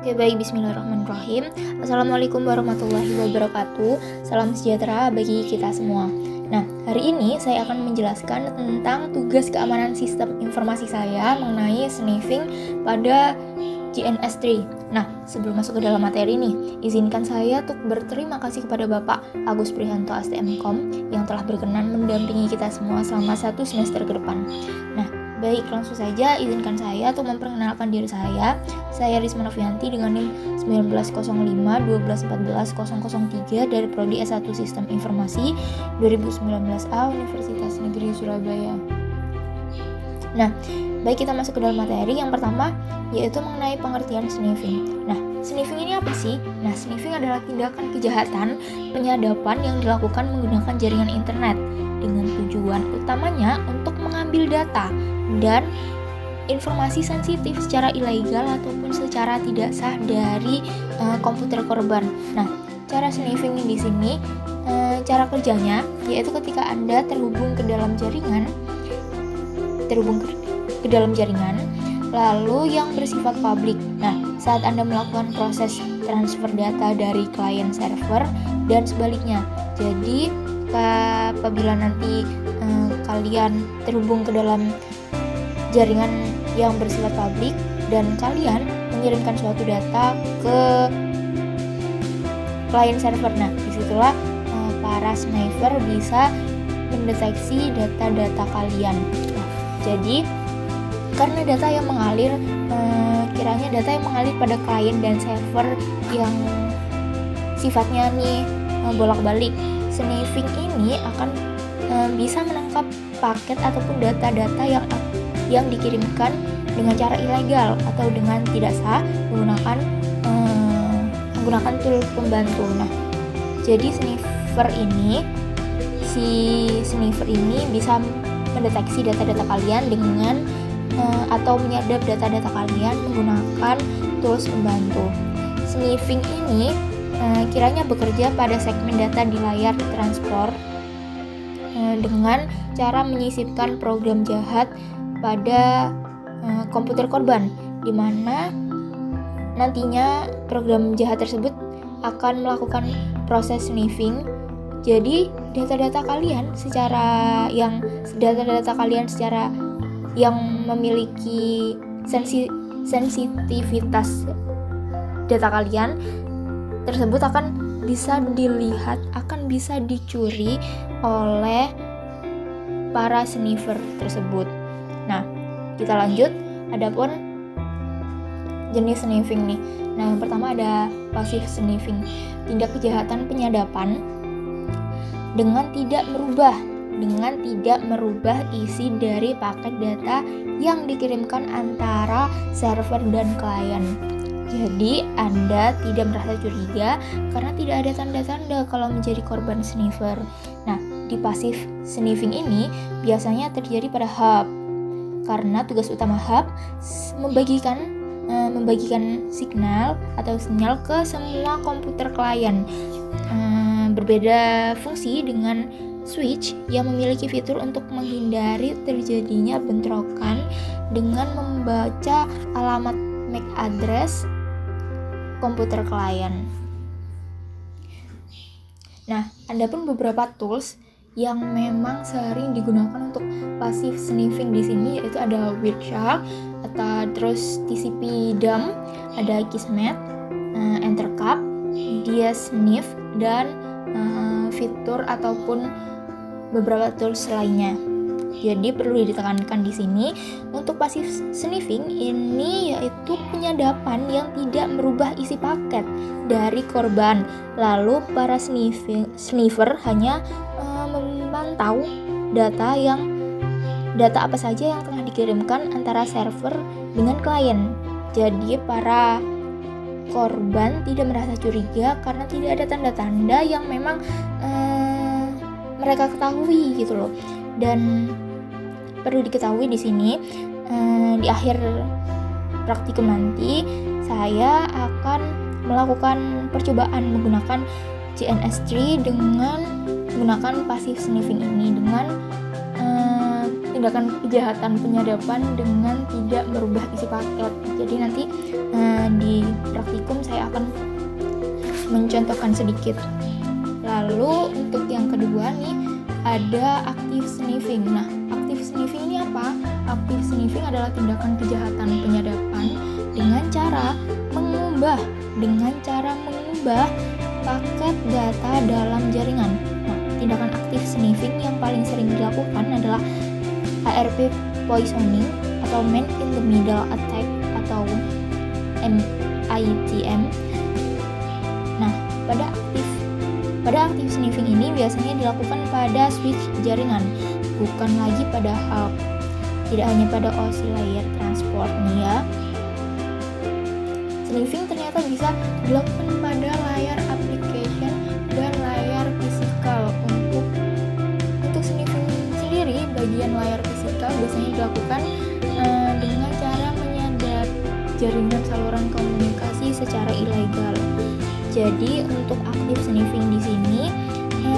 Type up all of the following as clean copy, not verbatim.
Oke, baik, bismillahirrahmanirrahim. Assalamualaikum warahmatullahi wabarakatuh. Salam sejahtera bagi kita semua. Nah, hari ini saya akan menjelaskan tentang tugas keamanan sistem informasi saya mengenai sniffing pada GNS3. Nah, sebelum masuk ke dalam materi nih, izinkan saya untuk berterima kasih kepada Bapak Agus Prihanto STMkom yang telah berkenan mendampingi kita semua selama 1 semester ke depan. Nah, baik, langsung saja izinkan saya untuk memperkenalkan diri saya. Saya Risma Novianti dengan NIM 1905-1214-003 dari Prodi S1 Sistem Informasi 2019A Universitas Negeri Surabaya. Nah, baik, kita masuk ke dalam materi. Yang pertama yaitu mengenai pengertian sniffing. Nah, sniffing ini apa sih? Nah, sniffing adalah tindakan kejahatan penyadapan yang dilakukan menggunakan jaringan internet dengan tujuan utamanya untuk mengambil data dan informasi sensitif secara ilegal ataupun secara tidak sah dari komputer korban. Nah, cara sniffing di sini, cara kerjanya yaitu ketika Anda terhubung ke dalam jaringan, lalu yang bersifat publik. Nah, saat Anda melakukan proses transfer data dari klien server dan sebaliknya. Jadi, apabila nanti kalian terhubung ke dalam jaringan yang bersifat publik dan kalian mengirimkan suatu data ke klien server. Nah, disitulah para sniper bisa mendeteksi data-data kalian. Nah, jadi karena data yang mengalir, data yang mengalir pada klien dan server yang sifatnya nih bolak-balik, sniffing ini akan bisa menangkap paket ataupun data-data yang dikirimkan dengan cara ilegal atau dengan tidak sah menggunakan tool pembantu. Nah, jadi si sniffer ini bisa mendeteksi data-data kalian dengan atau menyadap data-data kalian menggunakan tools pembantu. Sniffing ini kiranya bekerja pada segmen data di layar transport dengan cara menyisipkan program jahat pada komputer korban, di mana nantinya program jahat tersebut akan melakukan proses sniffing. Jadi data-data kalian yang memiliki sensitivitas data kalian tersebut akan bisa dilihat, akan bisa dicuri oleh para sniffer tersebut. Nah, kita lanjut. Adapun jenis sniffing nih. Nah, yang pertama ada passive sniffing, tindak kejahatan penyadapan dengan tidak merubah isi dari paket data yang dikirimkan antara server dan klien. Jadi, Anda tidak merasa curiga karena tidak ada tanda-tanda kalau menjadi korban sniffer. Nah, di passive sniffing ini biasanya terjadi pada hub, karena tugas utama hub membagikan sinyal ke semua komputer klien. Berbeda fungsi dengan switch yang memiliki fitur untuk menghindari terjadinya bentrokan dengan membaca alamat MAC address komputer klien. Nah, ada pun beberapa tools yang memang sering digunakan untuk passive sniffing di sini, yaitu ada Wireshark, terus TCP dump, ada Kismet, Entercap, DiaSniff, dan fitur ataupun beberapa tools lainnya. Jadi perlu ditekankan di sini untuk passive sniffing ini yaitu penyadapan yang tidak merubah isi paket dari korban. Lalu para sniffer hanya memantau data apa saja yang tengah dikirimkan antara server dengan klien. Jadi para korban tidak merasa curiga karena tidak ada tanda-tanda yang memang mereka ketahui gitu loh. Dan perlu diketahui di sini, di akhir praktikum nanti saya akan melakukan percobaan menggunakan GNS3 dengan menggunakan passive sniffing ini dengan tindakan kejahatan penyadapan dengan tidak merubah isi paket. Jadi nanti di praktikum saya akan mencontohkan sedikit. Lalu untuk yang kedua nih ada active sniffing. Nah, active sniffing ini apa? Active sniffing adalah tindakan kejahatan penyadapan dengan cara mengubah paket data dalam jaringan. Nah, tindakan active sniffing yang paling sering dilakukan adalah ARP poisoning atau man in the middle attack atau MITM. Nah, pada active sniffing ini biasanya dilakukan pada switch jaringan, bukan lagi pada hub. Tidak hanya pada OSI layer transport nih ya. Sniffing ternyata bisa dilakukan pada layar application dan layar fisikal. Untuk sniffing sendiri, bagian layar fisikal biasanya dilakukan dengan cara menyadap jaringan saluran komunikasi secara ilegal. Jadi untuk active sniffing di sini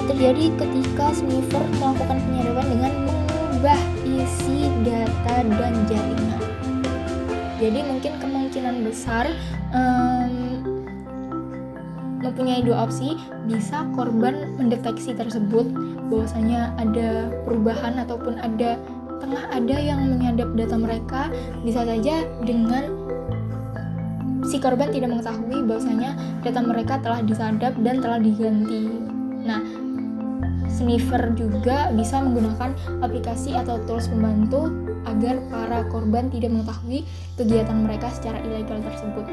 terjadi ketika sniffer melakukan penyadapan dengan mengubah isi data dan jaringan. Jadi mungkin kemungkinan besar mempunyai dua opsi. Bisa korban mendeteksi tersebut bahwasanya ada perubahan ataupun ada yang menyadap data mereka. Bisa saja dengan si korban tidak mengetahui bahwasanya data mereka telah disadap dan telah diganti. Nah, sniffer juga bisa menggunakan aplikasi atau tools pembantu agar para korban tidak mengetahui kegiatan mereka secara ilegal tersebut.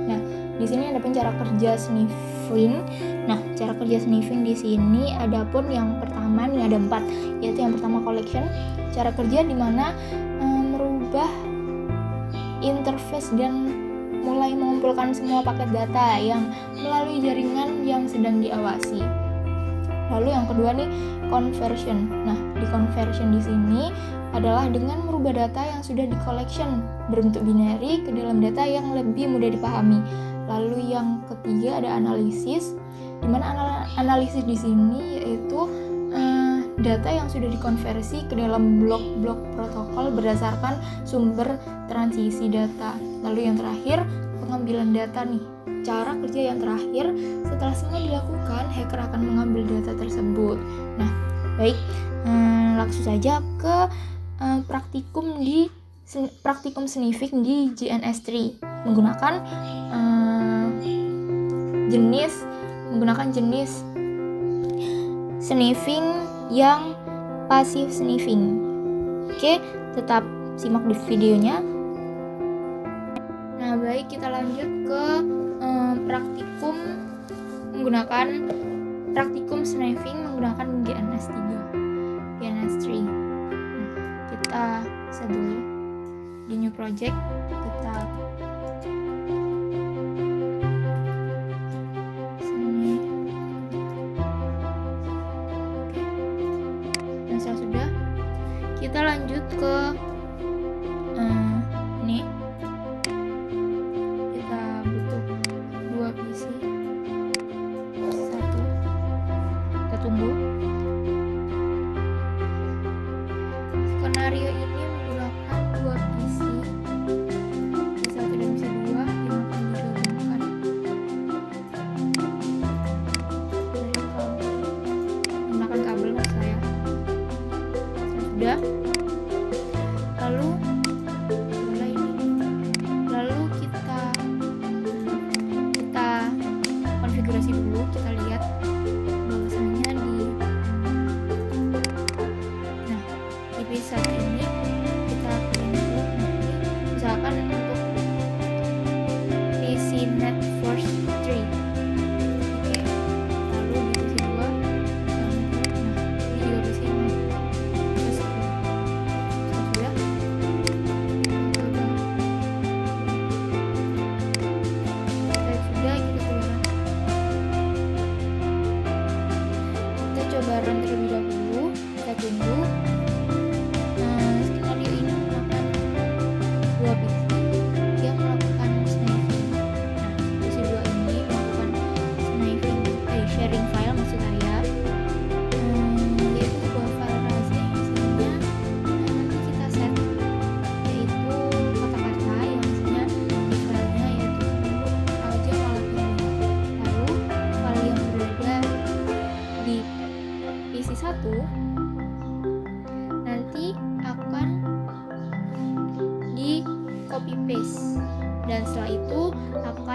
Nah, di sini ada pun cara kerja sniffing. Nah, cara kerja sniffing di sini ada pun yang pertama nih ada 4, yaitu yang pertama collection, cara kerja di mana merubah interface dan mulai mengumpulkan semua paket data yang melalui jaringan yang sedang diawasi. Lalu yang kedua nih conversion. Nah, di conversion di sini adalah dengan merubah data yang sudah di collection berbentuk binary ke dalam data yang lebih mudah dipahami. Lalu yang ketiga ada analisis, di mana analisis di sini yaitu data yang sudah dikonversi ke dalam blok-blok protokol berdasarkan sumber transisi data. Lalu yang terakhir pengambilan data nih. Cara kerja yang terakhir, setelah semua dilakukan, hacker akan mengambil data tersebut. Nah, baik, langsung saja ke praktikum sniffing di GNS3 menggunakan jenis sniffing yang pasif sniffing. Oke, tetap simak di videonya. Nah, baik, kita lanjut ke praktikum sniffing menggunakan GNS3. Kita set dulu di new project, kita sini. Dan sudah, kita lanjut ke ini. Kita butuh 2 PC, 1. Kita tunggu. Skenario ini menggunakan 2 PC di satu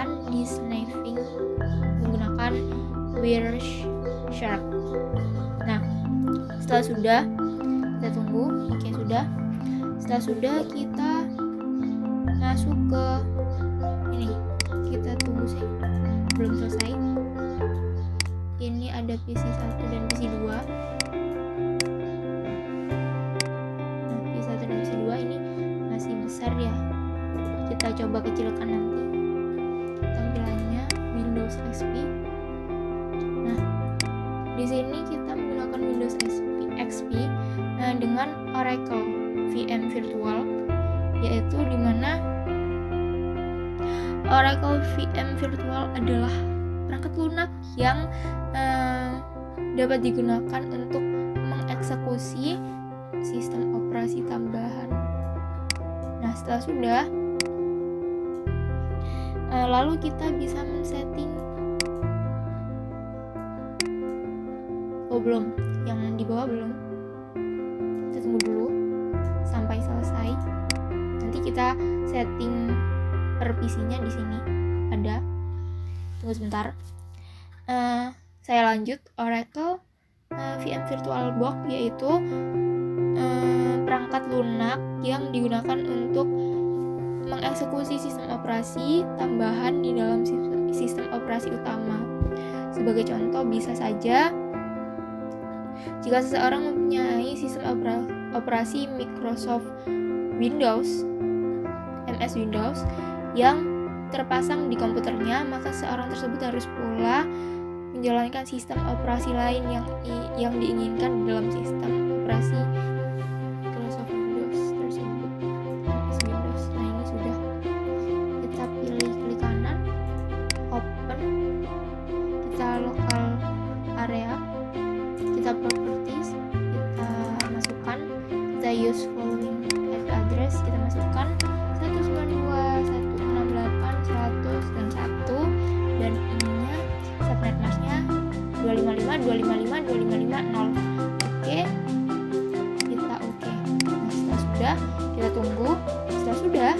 akan di snifing menggunakan Wireshark. Nah, setelah sudah, kita tunggu. Oke, sudah. Setelah sudah, kita masuk ke ini. Kita tunggu sih, belum selesai. Ini ada PC 1 dan PC 2. Nah, PC 1 dan PC 2 ini masih besar ya. Kita coba kecilkan nanti tampilannya Windows XP. Nah, di sini kita menggunakan Windows XP dengan Oracle VM Virtual, yaitu dimana Oracle VM Virtual adalah perangkat lunak yang dapat digunakan untuk mengeksekusi sistem operasi tambahan. Nah, setelah sudah, lalu kita bisa men-setting. Oh, belum. Yang di bawah belum. Kita tunggu dulu sampai selesai. Nanti kita setting per PC-nya di sini ada. Tunggu sebentar. Saya lanjut. Oracle VM VirtualBox yaitu perangkat lunak yang digunakan untuk mengeksekusi sistem operasi tambahan di dalam sistem operasi utama. Sebagai contoh, bisa saja jika seseorang mempunyai sistem operasi Microsoft Windows, MS Windows, yang terpasang di komputernya, maka seorang tersebut harus pula menjalankan sistem operasi lain yang diinginkan di dalam sistem operasi Microsoft Windows tersebut, MS Windows. Nah, ini sudah. Kita pilih klik kanan, open, kita local area, kita properties, kita masukkan, kita use following IP address, kita masukkan 192.168.100 dan 1, dan ininya subnet masknya 255.255.255.0. Oke, kita oke. Nah, setelah sudah, kita tunggu. Setelah sudah,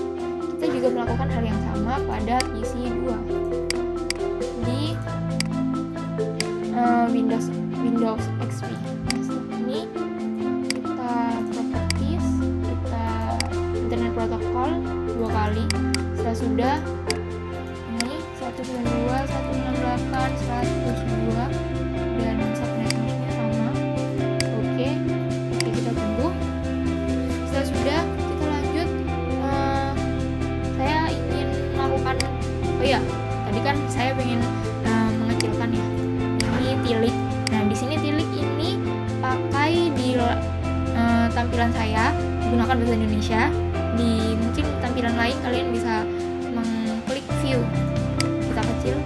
kita juga melakukan hal yang sama pada PC 2 di Windows XP. Nah, setelah ini kita properties, kita internet protocol 2 kali. Setelah sudah, ini 192.168.102 dan subnet masknya sama. Oke, kita tunggu. Setelah sudah, kita lanjut. Saya ingin melakukan, tadi kan saya pengen mengecilkan ya. Ini tilik. Nah, di sini tilik ini pakai di tampilan saya menggunakan bahasa Indonesia. Di mungkin tampilan lain kalian bisa mengklik view. Kita kecil.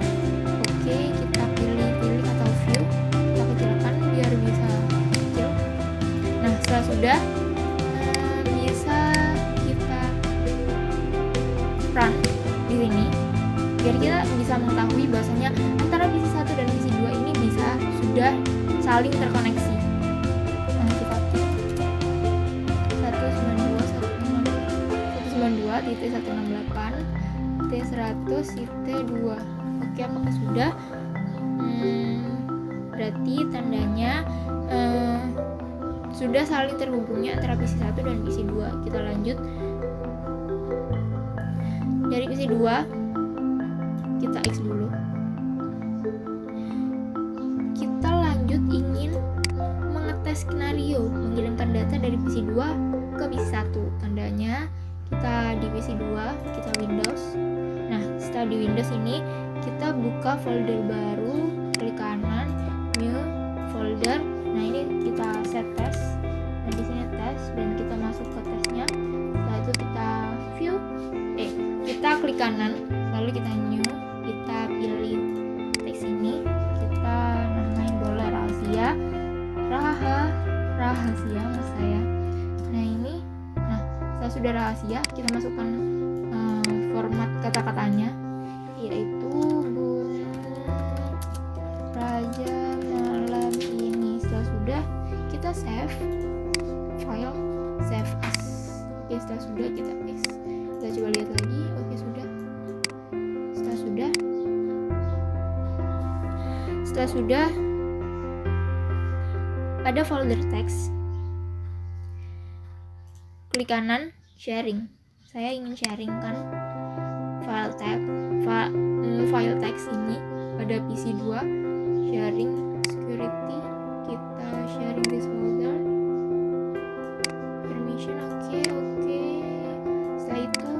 Oke, kita pilih tilik atau view. Kita kecilkan biar bisa kecil. Nah, setelah sudah, bisa kita run di sini biar kita bisa mengetahui bahwasanya antara PC 1 dan PC 2 ini sudah saling terkoneksi. Nah, kita 192.168.T100.2. Oke, apakah sudah? Berarti tandanya sudah saling terhubungnya antara PC 1 dan PC 2. Kita lanjut. Dari PC 2 kita X dulu. Kita lanjut ingin mengetes skenario mengirimkan data dari PC 2 ke PC 1. Tandanya kita di PC 2, kita Windows. Nah, setelah di Windows ini kita buka folder baru, klik kanan, new folder. Nah, ini kita set tes. Nah, di sini tes dan kita masuk ke tesnya. Setelah itu kita view, kita klik kanan, lalu kita new, kita pilih teks ini, kita namain bola rahasia mas saya. Nah, ini, setelah sudah rahasia, kita masukkan format kata-katanya, yaitu Gunung Raja malam ini. Setelah sudah, kita save file, save as. Oke, setelah sudah kita paste. Kita coba lihat lagi. Oke, sudah. Setelah sudah, Setelah sudah, pada folder teks, klik kanan sharing. Saya ingin sharingkan file teks ini pada PC 2. Sharing security, kita sharing this folder, permission, oke. Setelah itu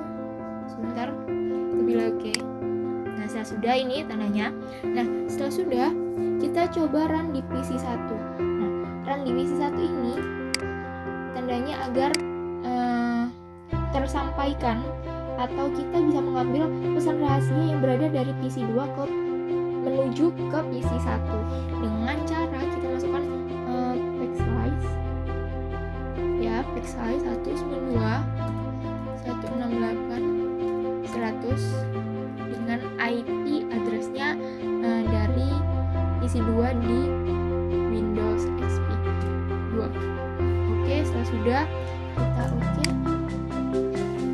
sebentar, kita pilih oke. Nah, setelah sudah, ini tandanya. Nah, setelah sudah, kita coba run di PC 1. Nah, run di PC 1 ini tandanya agar tersampaikan atau kita bisa mengambil pesan rahasia yang berada dari PC 2 menuju ke PC 1 dengan cara kita masukkan backslice ya, backslice 192 168 100 dengan IP addressnya dari PC 2 di Windows XP 2. Oke, setelah sudah kita oke.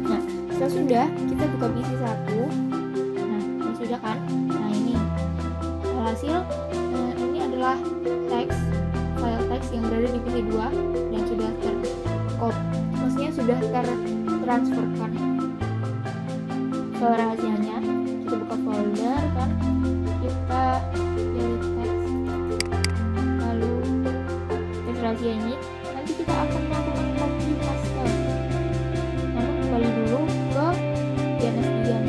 Nah, setelah sudah kita buka PC 1. Nah, sudah kan? Nah, ini hasil ini adalah file teks yang berada di PC 2 dan sudah maksudnya sudah tertransferkan file rahasianya. Kita buka folder kan, kita pilih teks, lalu teks rahasia ini nanti kita akan melakukan copy paste. Namun kembali dulu ke DNS-nya.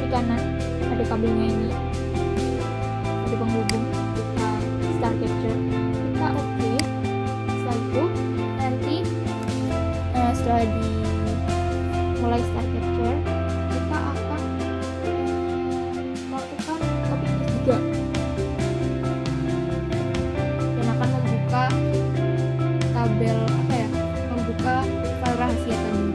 Kanan ada kabelnya ini, ada penghubung, kita start capture, kita oke. Setelah itu nanti setelah mulai start capture, kita akan melakukan copy paste juga dan akan membuka tabel membuka file rahasia tadi.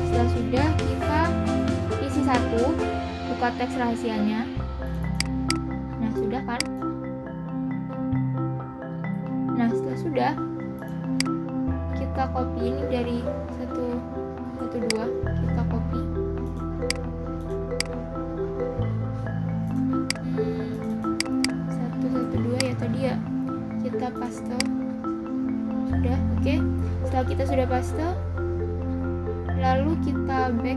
Setelah sudah, kita isi 1, buka teks rahasianya. Nah, sudah kan? Nah, setelah sudah, kita copy ini dari 112, kita copy. 112 ya tadi ya, kita paste. Sudah, oke. Setelah kita sudah paste, lalu kita back.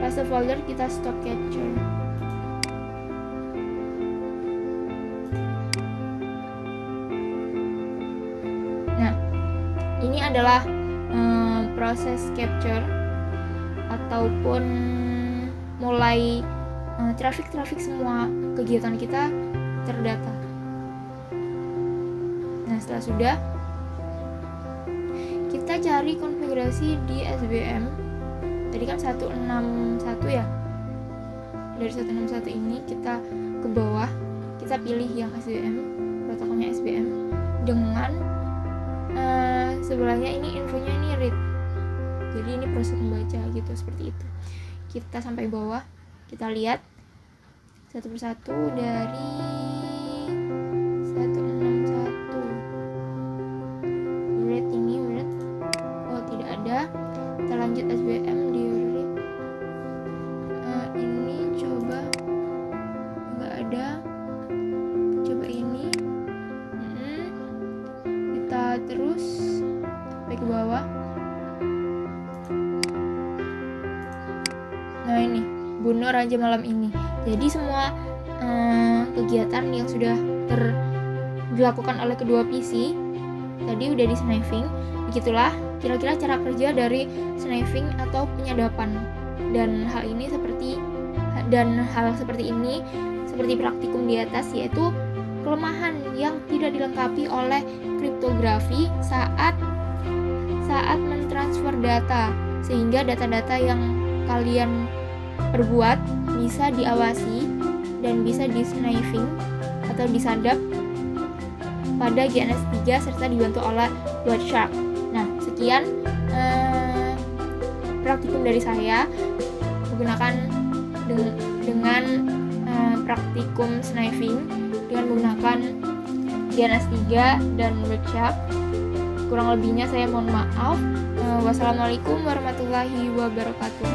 Paste folder, kita stop capture. Nah, ini adalah proses capture ataupun mulai traffic semua kegiatan kita terdata. Nah, setelah sudah, kita cari konfigurasi di SBM. Tadi kan 161 ya. Dari 161 ini kita ke bawah, kita pilih yang SBM, protokolnya SBM dengan sebelahnya ini infonya ini read. Jadi ini proses membaca gitu, seperti itu. Kita sampai bawah, kita lihat satu persatu dari 161. Read ini read. Oh, tidak ada. Kita lanjut SBM di read. Ini coba nggak ada. Coba ini. Kita terus sampai ke bawah. Nah, ini bunuh raja malam ini. Jadi semua kegiatan yang sudah dilakukan oleh kedua PC tadi udah di snifing. Begitulah kira-kira cara kerja dari snifing atau penyadapan. Dan hal seperti ini seperti praktikum di atas, yaitu kelemahan yang tidak dilengkapi oleh kriptografi saat mentransfer data, sehingga data-data yang kalian perbuat bisa diawasi dan bisa di-snifing atau disadap pada GNS3 serta dibantu oleh White Shark. Nah, sekian praktikum dari saya menggunakan dengan praktikum snifing dengan menggunakan GNS3 dan White Shark. Kurang lebihnya saya mohon maaf. Wassalamualaikum warahmatullahi wabarakatuh.